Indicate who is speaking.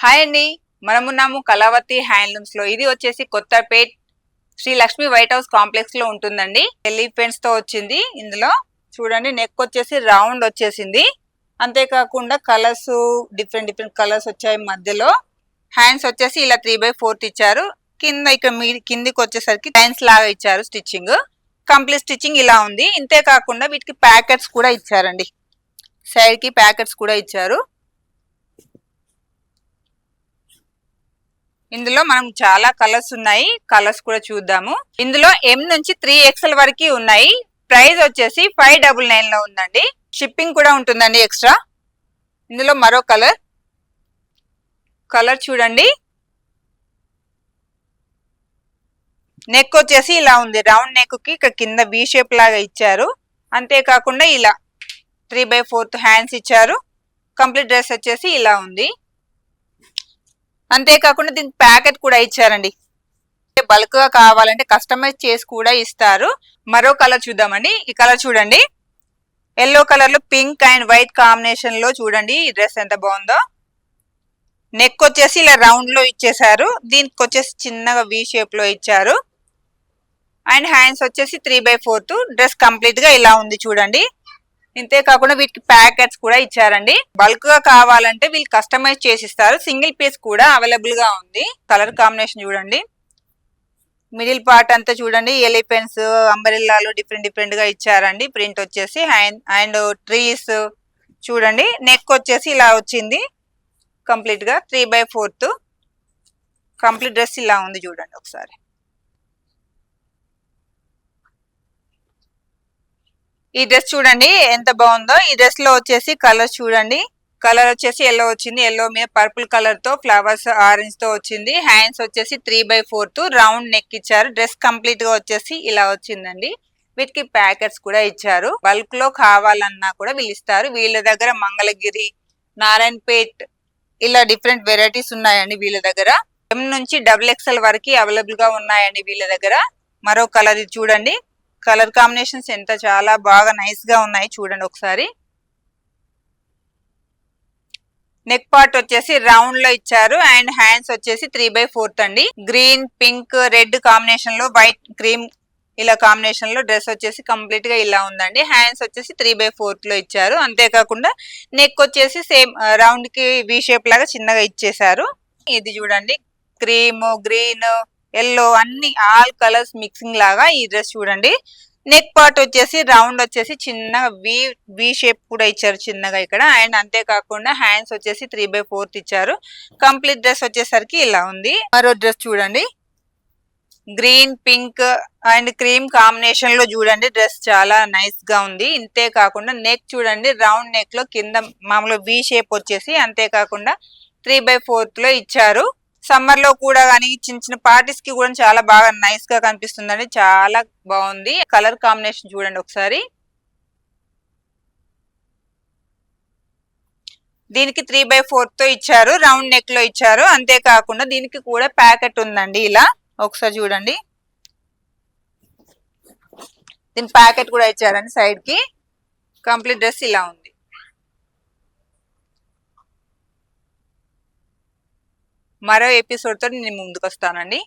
Speaker 1: Hi అండి. మనమున్నాము Kalavathi handlooms లో. ఇది వచ్చేసి Kothapet Sri Lakshmi white house complex లో ఉంటుందండి. ఎలిఫెంట్స్ తో వచ్చింది. ఇందులో చూడండి నెక్ వచ్చేసి రౌండ్ వచ్చేసింది. అంతేకాకుండా కలర్స్ డిఫరెంట్ డిఫరెంట్ కలర్స్ వచ్చాయి. మధ్యలో హ్యాండ్స్ వచ్చేసి ఇలా 3/4 ఇచ్చారు. కింద ఇక్కడ కిందికి వచ్చేసరికి లైన్స్ లాగా ఇచ్చారు. స్టిచ్చింగ్ కంప్లీట్ స్టిచ్చింగ్ ఇలా ఉంది. ఇంతే కాకుండా వీటికి ప్యాకెట్స్ కూడా ఇచ్చారండి. సైడ్ కి ప్యాకెట్స్ కూడా ఇచ్చారు. ఇందులో మనం చాలా కలర్స్ ఉన్నాయి. కలర్స్ కూడా చూద్దాము. ఇందులో M నుంచి 3XL వరకు ఉన్నాయి. ప్రైస్ వచ్చేసి 599 లో ఉందండి. షిప్పింగ్ కూడా ఉంటుందండి ఎక్స్ట్రా. ఇందులో మరో కలర్ చూడండి. నెక్ వచ్చేసి ఇలా ఉంది. రౌండ్ నెక్ కి ఇక్కడ కింద V షేప్ లాగా ఇచ్చారు. అంతేకాకుండా ఇలా 3/4 హ్యాండ్స్ ఇచ్చారు. కంప్లీట్ డ్రెస్ వచ్చేసి ఇలా ఉంది. అంతేకాకుండా దీనికి ప్యాకెట్ కూడా ఇచ్చారండి. బల్క్ గా కావాలంటే కస్టమైజ్ చేసి కూడా ఇస్తారు. మరో కలర్ చూద్దామండి. ఈ కలర్ చూడండి. ఎల్లో కలర్ లో పింక్ అండ్ వైట్ కాంబినేషన్ లో చూడండి ఈ డ్రెస్ ఎంత బాగుందో. నెక్ వచ్చేసి ఇలా రౌండ్ లో ఇచ్చేసారు. దీనికి వచ్చేసి చిన్నగా V షేప్ లో ఇచ్చారు. అండ్ హ్యాండ్స్ వచ్చేసి 3/4. డ్రెస్ కంప్లీట్ గా ఇలా ఉంది చూడండి. ఇంతే కాకుండా వీటికి ప్యాకెట్స్ కూడా ఇచ్చారండి. బల్క్ గా కావాలంటే వీళ్ళు కస్టమైజ్ చేసి ఇస్తారు. సింగిల్ పీస్ కూడా అవైలబుల్ గా ఉంది. కలర్ కాంబినేషన్ చూడండి. మిడిల్ పార్ట్ అంతా చూడండి ఎలిఫెంట్స్ అంబ్రెల్లాలు డిఫరెంట్ డిఫరెంట్ గా ఇచ్చారండి. ప్రింట్ వచ్చేసి అండ్ ట్రీస్ చూడండి. నెక్ వచ్చేసి ఇలా వచ్చింది. కంప్లీట్ గా 3/4. కంప్లీట్ డ్రెస్ ఇలా ఉంది చూడండి ఒకసారి. ఈ డ్రెస్ చూడండి ఎంత బాగుందో. ఈ డ్రెస్ లో వచ్చేసి కలర్ చూడండి. కలర్ వచ్చేసి ఎల్లో వచ్చింది. ఎల్లో మీద పర్పుల్ కలర్ తో ఫ్లవర్స్ ఆరెంజ్ తో వచ్చింది. హ్యాండ్స్ వచ్చేసి 3/4 రౌండ్ నెక్ ఇచ్చారు. డ్రెస్ కంప్లీట్ గా వచ్చేసి ఇలా వచ్చిందండి. వీటికి ప్యాకెట్స్ కూడా ఇచ్చారు. బల్క్ లో కావాలన్నా కూడా వీళ్ళు ఇస్తారు. వీళ్ళ దగ్గర మంగళగిరి, నారాయణపేట్ ఇలా డిఫరెంట్ వెరైటీస్ ఉన్నాయండి వీళ్ళ దగ్గర. M నుంచి XXL వరకు అవైలబుల్ గా ఉన్నాయండి వీళ్ళ దగ్గర. మరో కలర్ ఇది చూడండి. కలర్ కాంబినేషన్స్ ఎంత చాలా బాగా నైస్ గా ఉన్నాయి చూడండి ఒకసారి. నెక్ పార్ట్ వచ్చేసి రౌండ్ లో ఇచ్చారు. అండ్ హ్యాండ్స్ వచ్చేసి 3/4 అండి. గ్రీన్, పింక్, రెడ్ కాంబినేషన్ లో వైట్, క్రీమ్ ఇలా కాంబినేషన్ లో డ్రెస్ వచ్చేసి కంప్లీట్ గా ఇలా ఉందండి. హ్యాండ్స్ వచ్చేసి 3/4 లో ఇచ్చారు. అంతేకాకుండా నెక్ వచ్చేసి సేమ్ రౌండ్ కి V షేప్ లాగా చిన్నగా ఇచ్చేసారు. ఇది చూడండి క్రీమ్, గ్రీన్, ఎల్లో అన్ని ఆల్ కలర్స్ మిక్సింగ్ లాగా ఈ డ్రెస్ చూడండి. నెక్ పార్ట్ వచ్చేసి రౌండ్ వచ్చేసి చిన్నగా వి షేప్ కూడా ఇచ్చారు చిన్నగా ఇక్కడ. అండ్ అంతేకాకుండా హ్యాండ్స్ వచ్చేసి 3/4 ఇచ్చారు. కంప్లీట్ డ్రెస్ వచ్చేసరికి ఇలా ఉంది. మరో డ్రెస్ చూడండి. Green, pink and cream combination లో చూడండి. డ్రెస్ చాలా నైస్ గా ఉంది. ఇంతే కాకుండా నెక్ చూడండి. రౌండ్ నెక్ లో కింద మామూలుగా V షేప్ వచ్చేసి అంతేకాకుండా 3/4 లో ఇచ్చారు. సమ్మర్ లో కూడా కానీ చిన్న చిన్న పార్టీస్ కి కూడా చాలా బాగా నైస్ గా కనిపిస్తుందండి. చాలా బాగుంది. కలర్ కాంబినేషన్ చూడండి ఒకసారి. దీనికి 3/4 తో ఇచ్చారు. రౌండ్ నెక్ లో ఇచ్చారు. అంతేకాకుండా దీనికి కూడా ప్యాకెట్ ఉందండి. ఇలా ఒకసారి చూడండి. దీని ప్యాకెట్ కూడా ఇచ్చారండి సైడ్ కి. కంప్లీట్ డ్రెస్ ఇలా ఉంది. మరో ఎపిసోడ్ తో నేను ముందుకు వస్తానండి.